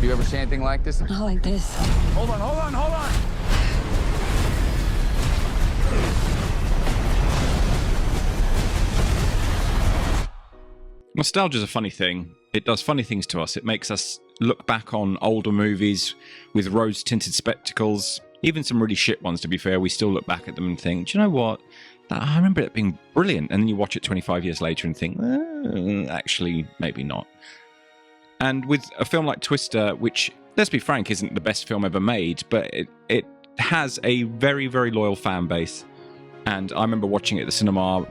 You ever see anything like this? Not like this. Hold on, hold on, hold on! Nostalgia's a funny thing. It does funny things to us. It makes us look back on older movies with rose-tinted spectacles. Even some really shit ones, to be fair, we still look back at them and think, do you know what? I remember it being brilliant. And then you watch it 25 years later and think, actually, maybe not. And with a film like Twister, which, let's be frank, isn't the best film ever made, but it has a very, very loyal fan base. And I remember watching it at the cinema,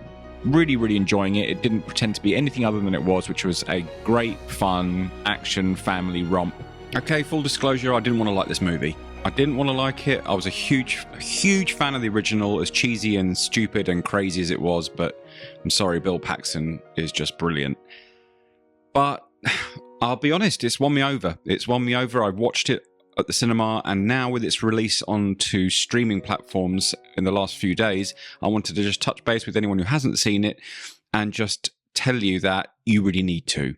really, really enjoying it. It didn't pretend to be anything other than it was, which was a great, fun, action, family romp. Okay, full disclosure, I didn't want to like this movie. I didn't want to like it. I was a huge fan of the original, as cheesy and stupid and crazy as it was, but I'm sorry, Bill Paxton is just brilliant. But I'll be honest, it's won me over. It's won me over. I've watched it at the cinema, and now with its release onto streaming platforms in the last few days, I wanted to just touch base with anyone who hasn't seen it and just tell you that you really need to.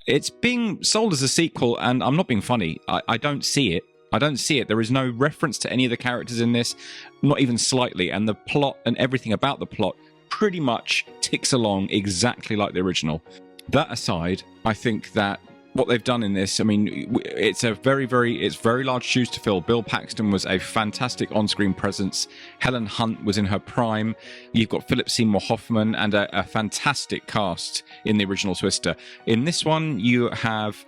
It's being sold as a sequel, and I'm not being funny. I don't see it. I don't see it. There is no reference to any of the characters in this, not even slightly, and the plot and everything about the plot pretty much ticks along exactly like the original. That aside, I think that what they've done in this, I mean, it's very large shoes to fill. Bill Paxton was a fantastic on-screen presence. Helen Hunt was in her prime. You've got Philip Seymour Hoffman and a fantastic cast in the original Twister. In this one, you have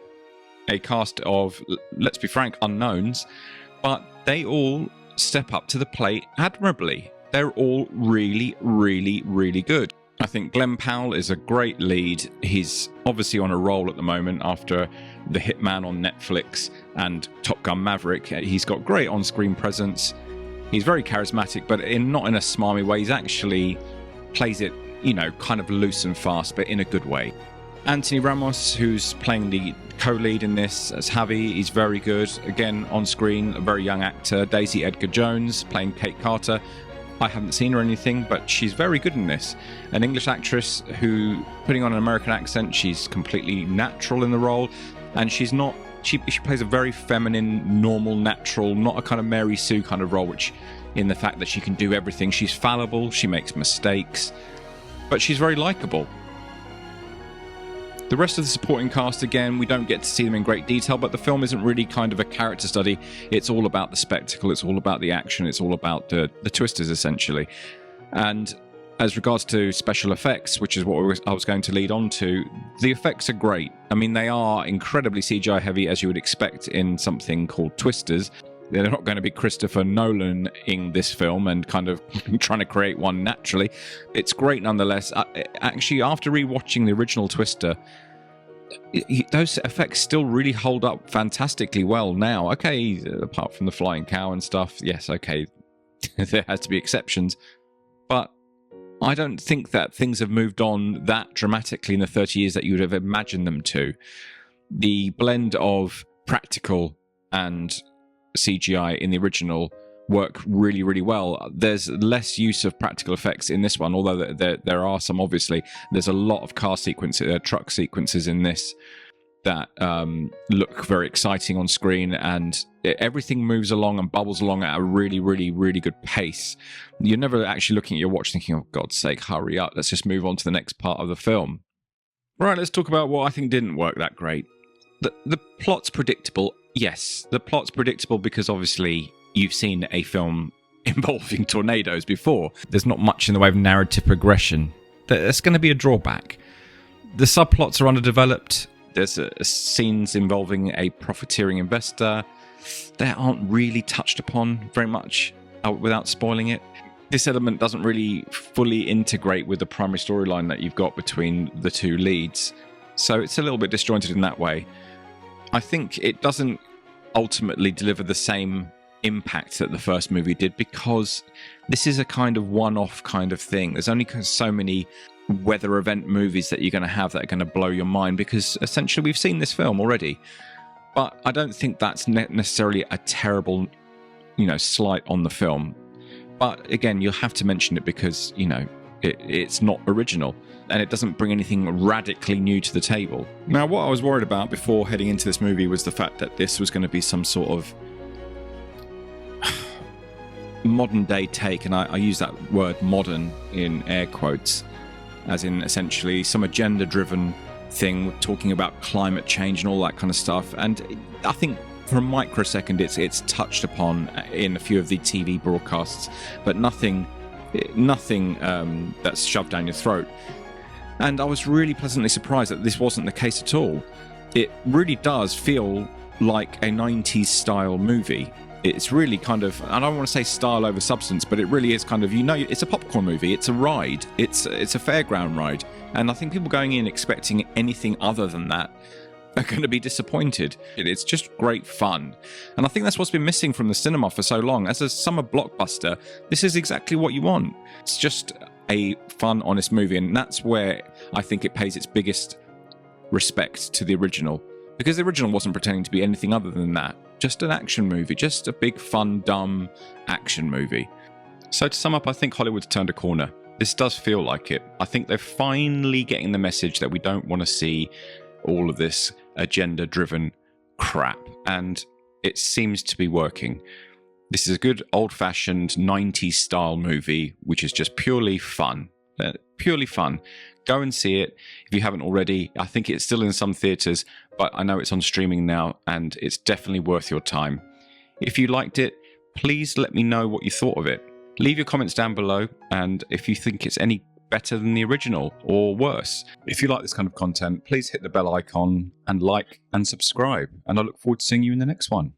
a cast of, let's be frank, unknowns, but they all step up to the plate admirably. They're all really, really, really good. I think Glenn Powell is a great lead. He's obviously on a roll at the moment after The Hitman on Netflix and Top Gun Maverick. He's got great on-screen presence. He's very charismatic, but not in a smarmy way. He's actually plays it, kind of loose and fast, but in a good way. Anthony Ramos, who's playing the co-lead in this as Javi, he's very good. Again, on screen, a very young actor. Daisy Edgar-Jones playing Kate Carter. I haven't seen her or anything, but she's very good in this. An English actress who, putting on an American accent, she's completely natural in the role, and she's not. She plays a very feminine, normal, natural, not a kind of Mary Sue kind of role, which, in the fact that she can do everything, she's fallible, she makes mistakes, but she's very likable. The rest of the supporting cast, again, we don't get to see them in great detail, but the film isn't really kind of a character study. It's all about the spectacle, it's all about the action, it's all about the twisters, essentially. And as regards to special effects, which is what I was going to lead on to, the effects are great. I mean, they are incredibly CGI heavy, as you would expect in something called Twisters. They're not going to be Christopher Nolan-ing this film and kind of trying to create one naturally. It's great nonetheless. Actually, after rewatching the original Twister, those effects still really hold up fantastically well now. Okay, apart from the flying cow and stuff, yes, okay, there has to be exceptions. But I don't think that things have moved on that dramatically in the 30 years that you would have imagined them to. The blend of practical and CGI in the original work really, really well. There's less use of practical effects in this one, although there are some, obviously. There's a lot of car sequences, truck sequences in this that look very exciting on screen, and everything moves along and bubbles along at a really, really, really good pace. You're never actually looking at your watch thinking, oh, God's sake, hurry up, let's just move on to the next part of the film. Right, let's talk about what I think didn't work that great. The plot's predictable. Yes, the plot's predictable because obviously you've seen a film involving tornadoes before. There's not much in the way of narrative progression. That's going to be a drawback. The subplots are underdeveloped. There's scenes involving a profiteering investor that aren't really touched upon very much without spoiling it. This element doesn't really fully integrate with the primary storyline that you've got between the two leads. So it's a little bit disjointed in that way. I think it doesn't ultimately deliver the same impact that the first movie did because this is a kind of one-off kind of thing. There's only so many weather event movies that you're going to have that are going to blow your mind because essentially we've seen this film already. But I don't think that's necessarily a terrible, slight on the film. But again, you'll have to mention it because, It's not original, and it doesn't bring anything radically new to the table. Now, what I was worried about before heading into this movie was the fact that this was going to be some sort of modern day take, and I use that word modern in air quotes, as in essentially some agenda driven thing talking about climate change and all that kind of stuff. And I think for a microsecond it's touched upon in a few of the TV broadcasts, but nothing that's shoved down your throat. And I was really pleasantly surprised that this wasn't the case at all. It really does feel like a 90s style movie. It's really kind of, I don't want to say style over substance, but it really is kind of, it's a popcorn movie, it's a ride, it's a fairground ride. And I think people going in expecting anything other than that are going to be disappointed. It's just great fun. And I think that's what's been missing from the cinema for so long. As a summer blockbuster, this is exactly what you want. It's just a fun, honest movie. And that's where I think it pays its biggest respect to the original. Because the original wasn't pretending to be anything other than that. Just an action movie. Just a big, fun, dumb action movie. So to sum up, I think Hollywood's turned a corner. This does feel like it. I think they're finally getting the message that we don't want to see all of this agenda-driven crap, and it seems to be working. This is a good old-fashioned 90s style movie, which is just purely fun. Purely fun. Go and see it if you haven't already. I think it's still in some theatres, but I know it's on streaming now, and it's definitely worth your time. If you liked it, please let me know what you thought of it. Leave your comments down below, and if you think it's any better than the original or worse. If you like this kind of content, please hit the bell icon and like and subscribe, and I look forward to seeing you in the next one.